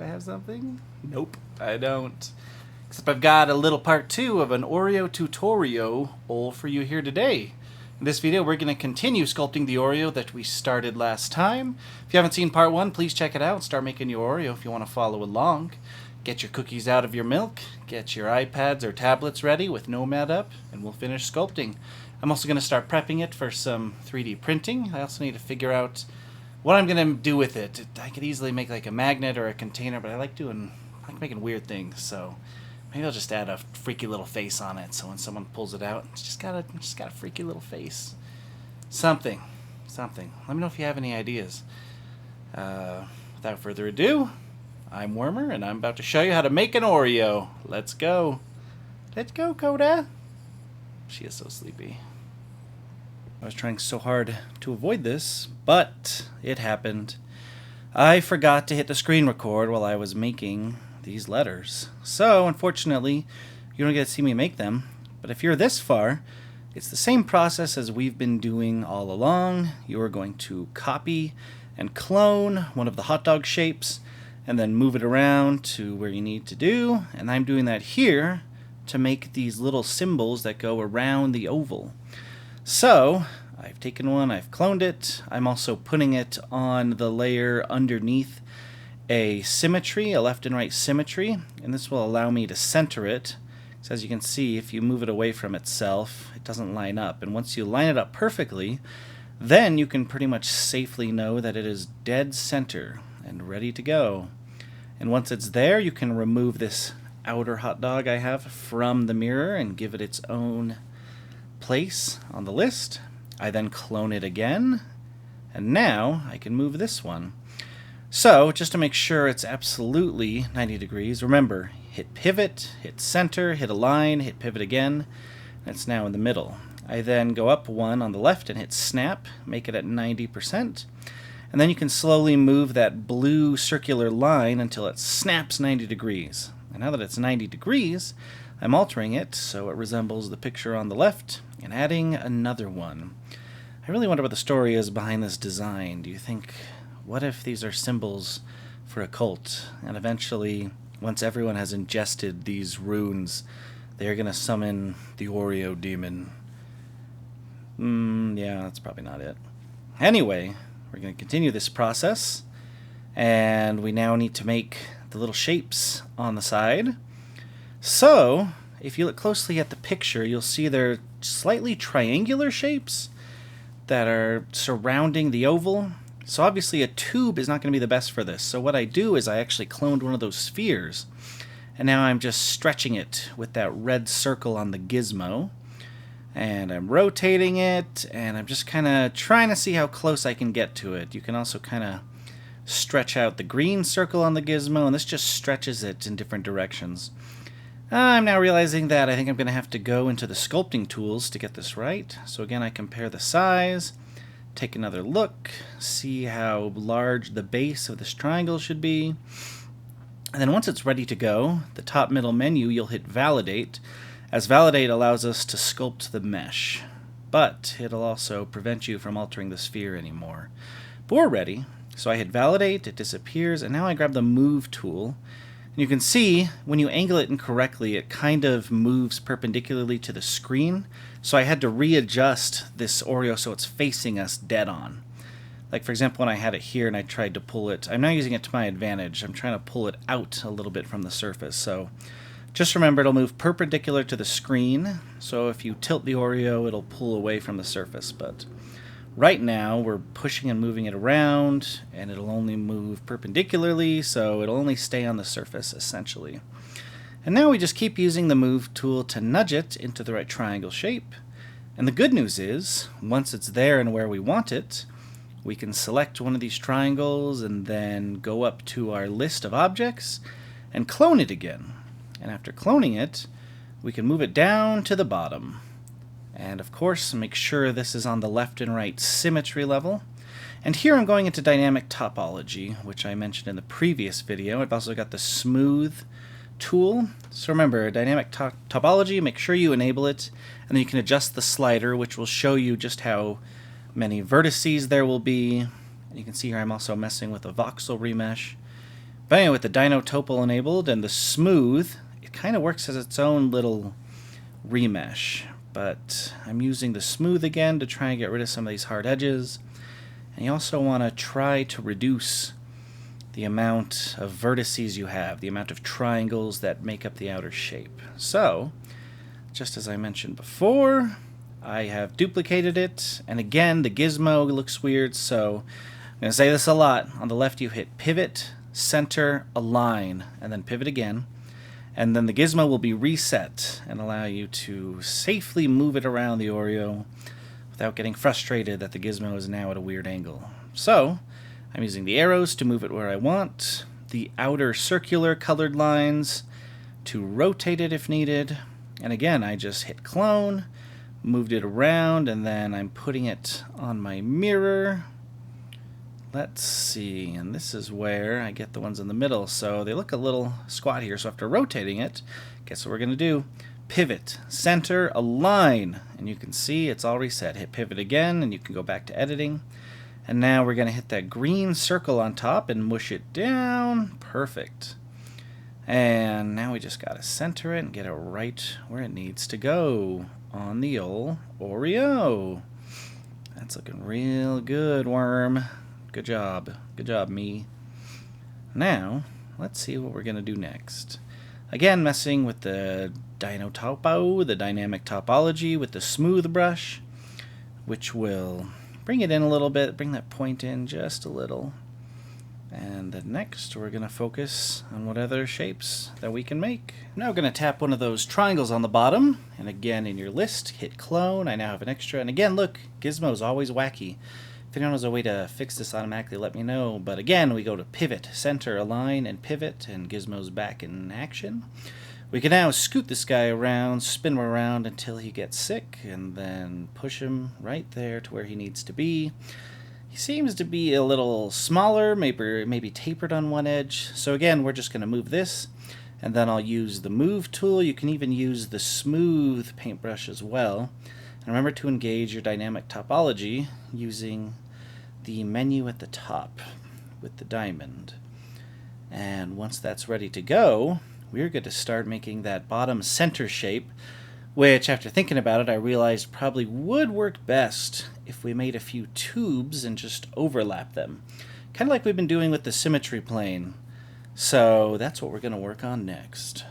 Do I have something? Nope, I don't. Except I've got a little part 2 of an Oreo tutorial all for you here today. In this video, we're going to continue sculpting the Oreo that we started last time. If you haven't seen part 1, please check it out and start making your Oreo if you want to follow along. Get your cookies out of your milk, get your iPads or tablets ready with Nomad up, and we'll finish sculpting. I'm also going to start prepping it for some 3D printing. I also need to figure out what I'm going to do with it. I could easily make like a magnet or a container, but I like making weird things, so maybe I'll just add a freaky little face on it, so when someone pulls it out, it's just got a freaky little face. Something. Let me know if you have any ideas. Without further ado, I'm Wormer, and I'm about to show you how to make an Oreo. Let's go. Let's go, Coda. She is so sleepy. I was trying so hard to avoid this, but it happened. I forgot to hit the screen record while I was making these letters. So, unfortunately, you don't get to see me make them. But if you're this far, it's the same process as we've been doing all along. You are going to copy and clone one of the hot dog shapes and then move it around to where you need to do. And I'm doing that here to make these little symbols that go around the oval. So, I've taken one, I've cloned it. I'm also putting it on the layer underneath a symmetry, a left and right symmetry, and this will allow me to center it. So as you can see, if you move it away from itself, it doesn't line up. And once you line it up perfectly, then you can pretty much safely know that it is dead center and ready to go. And once it's there, you can remove this outer hot dog I have from the mirror and give it its own place on the list. I then clone it again, and now I can move this one. So, just to make sure it's absolutely 90 degrees, remember, hit pivot, hit center, hit align, hit pivot again, and it's now in the middle. I then go up one on the left and hit snap, make it at 90%, and then you can slowly move that blue circular line until it snaps 90 degrees. And now that it's 90 degrees, I'm altering it so it resembles the picture on the left and adding another one. I really wonder what the story is behind this design. Do you think, what if these are symbols for a cult, and eventually, once everyone has ingested these runes, they're going to summon the Oreo demon? Yeah, that's probably not it. Anyway, we're going to continue this process, and we now need to make the little shapes on the side. So, if you look closely at the picture, you'll see they're slightly triangular shapes that are surrounding the oval. So obviously a tube is not going to be the best for this. So what I do is I actually cloned one of those spheres, and now I'm just stretching it with that red circle on the gizmo, and I'm rotating it, and I'm just kind of trying to see how close I can get to it. You can also kind of stretch out the green circle on the gizmo, and this just stretches it in different directions. I'm now realizing that I think I'm going to have to go into the sculpting tools to get this right. So again, I compare the size, take another look, see how large the base of this triangle should be. And then once it's ready to go, the top middle menu, you'll hit Validate, as Validate allows us to sculpt the mesh. But it'll also prevent you from altering the sphere anymore. But we're ready. So I hit Validate, it disappears, and now I grab the Move tool. And you can see, when you angle it incorrectly, it kind of moves perpendicularly to the screen. So I had to readjust this Oreo so it's facing us dead on. Like, for example, when I had it here and I tried to pull it, I'm now using it to my advantage. I'm trying to pull it out a little bit from the surface. So just remember, it'll move perpendicular to the screen. So if you tilt the Oreo, it'll pull away from the surface. But right now, we're pushing and moving it around, and it'll only move perpendicularly, so it'll only stay on the surface, essentially. And now we just keep using the Move tool to nudge it into the right triangle shape. And the good news is, once it's there and where we want it, we can select one of these triangles and then go up to our list of objects and clone it again. And after cloning it, we can move it down to the bottom. And of course, make sure this is on the left and right symmetry level. And here I'm going into dynamic topology, which I mentioned in the previous video. I've also got the smooth tool. So remember, dynamic topology, make sure you enable it, and then you can adjust the slider, which will show you just how many vertices there will be. And you can see here I'm also messing with a voxel remesh. But anyway, with the Dino Topol enabled and the smooth, it kind of works as its own little remesh. But I'm using the smooth again to try and get rid of some of these hard edges. And you also want to try to reduce the amount of vertices you have, the amount of triangles that make up the outer shape. So, just as I mentioned before, I have duplicated it, and again, the gizmo looks weird, so I'm going to say this a lot. On the left, you hit pivot, center, align, and then pivot again, and then the gizmo will be reset and allow you to safely move it around the Oreo without getting frustrated that the gizmo is now at a weird angle. So, I'm using the arrows to move it where I want, the outer circular colored lines to rotate it if needed, and again, I just hit clone, moved it around, and then I'm putting it on my mirror. Let's see, and this is where I get the ones in the middle, so they look a little squat here, so after rotating it, guess what we're going to do? Pivot, center, align, and you can see it's all reset. Hit pivot again, and you can go back to editing. And now we're going to hit that green circle on top and mush it down. Perfect. And now we just got to center it and get it right where it needs to go on the old Oreo. That's looking real good, worm. Good job. Good job, me. Now, let's see what we're going to do next. Again, messing with the Dino Topo, the dynamic topology with the smooth brush, which will bring it in a little bit, bring that point in just a little. And then next, we're going to focus on what other shapes that we can make. I'm now going to tap one of those triangles on the bottom, and again in your list, hit clone. I now have an extra, and again, look, gizmo's always wacky. If anyone knows a way to fix this automatically, let me know. But again, we go to pivot, center, align, and pivot, and gizmo's back in action. We can now scoot this guy around, spin him around until he gets sick, and then push him right there to where he needs to be. He seems to be a little smaller, maybe tapered on one edge. So again, we're just going to move this, and then I'll use the move tool. You can even use the smooth paintbrush as well. And remember to engage your dynamic topology using the menu at the top with the diamond. And once that's ready to go, we're going to start making that bottom center shape, which after thinking about it, I realized probably would work best if we made a few tubes and just overlap them. Kind of like we've been doing with the symmetry plane. So that's what we're going to work on next.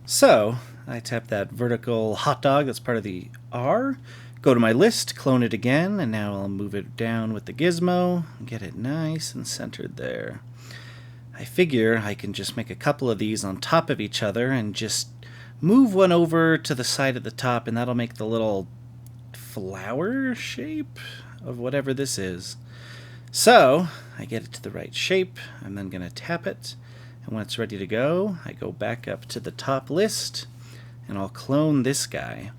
So I tap that vertical hot dog that's part of the R, go to my list, clone it again, and now I'll move it down with the gizmo, get it nice and centered there. I figure I can just make a couple of these on top of each other and just move one over to the side at the top, and that'll make the little flower shape of whatever this is. So I get it to the right shape. I'm then going to tap it, and when it's ready to go, I go back up to the top list, and I'll clone this guy.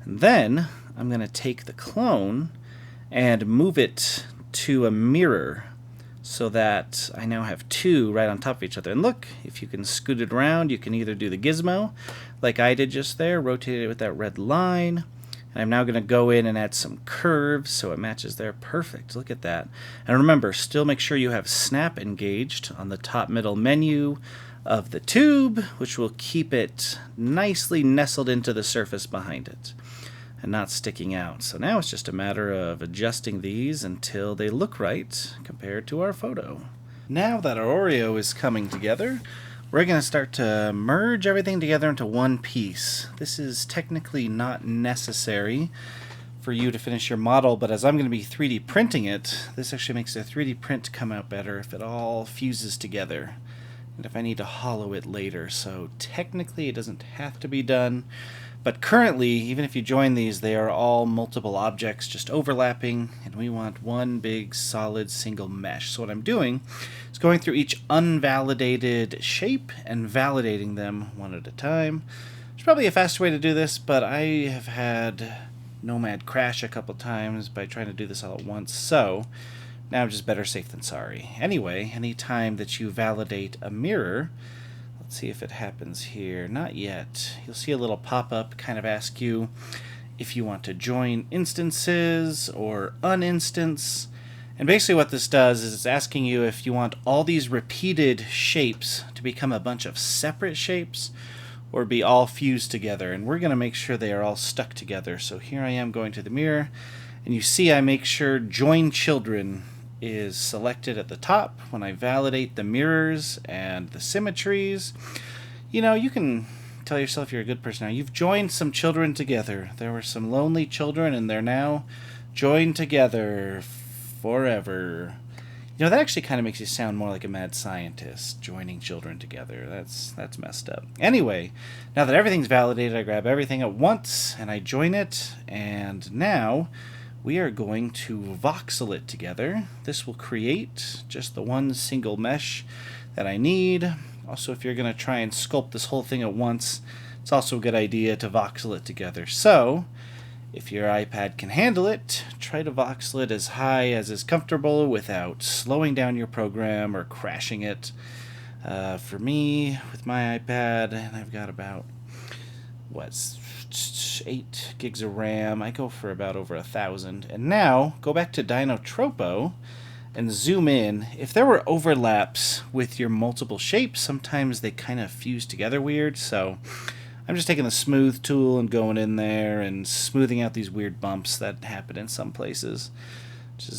And then I'm going to take the clone and move it to a mirror, so that I now have two right on top of each other. And look, if you can scoot it around, you can either do the gizmo, like I did just there, rotate it with that red line. And I'm now going to go in and add some curves so it matches there. Perfect. Look at that. And remember, still make sure you have snap engaged on the top middle menu of the tube, which will keep it nicely nestled into the surface behind it and not sticking out. So now it's just a matter of adjusting these until they look right compared to our photo. Now that our Oreo is coming together, we're going to start to merge everything together into one piece. This is technically not necessary for you to finish your model, but as I'm going to be 3D printing it, this actually makes the 3D print come out better if it all fuses together and if I need to hollow it later. So technically it doesn't have to be done. But currently, even if you join these, they are all multiple objects just overlapping, and we want one big solid single mesh. So what I'm doing is going through each unvalidated shape and validating them one at a time. There's probably a faster way to do this, but I have had Nomad crash a couple times by trying to do this all at once, so now I'm just better safe than sorry. Anyway, anytime that you validate a mirror, let's see if it happens here. Not yet. You'll see a little pop-up kind of ask you if you want to join instances or uninstance. And basically what this does is it's asking you if you want all these repeated shapes to become a bunch of separate shapes or be all fused together. And we're going to make sure they are all stuck together. So here I am going to the mirror, and you see I make sure Join Children is selected at the top when I validate the mirrors and the symmetries. You know, you can tell yourself you're a good person now. You've joined some children together. There were some lonely children, and they're now joined together forever. You know, that actually kind of makes you sound more like a mad scientist, joining children together. That's messed up. Anyway, now that everything's validated, I grab everything at once, and I join it, and now we are going to voxel it together. This will create just the one single mesh that I need. Also, if you're going to try and sculpt this whole thing at once, it's also a good idea to voxel it together. So, if your iPad can handle it, try to voxel it as high as is comfortable without slowing down your program or crashing it. For me, with my iPad, and I've got about, 8 gigs of RAM, I go for about over 1,000. And now, go back to Dinotropo and zoom in. If there were overlaps with your multiple shapes, sometimes they kind of fuse together weird, so I'm just taking the smooth tool and going in there and smoothing out these weird bumps that happen in some places. Just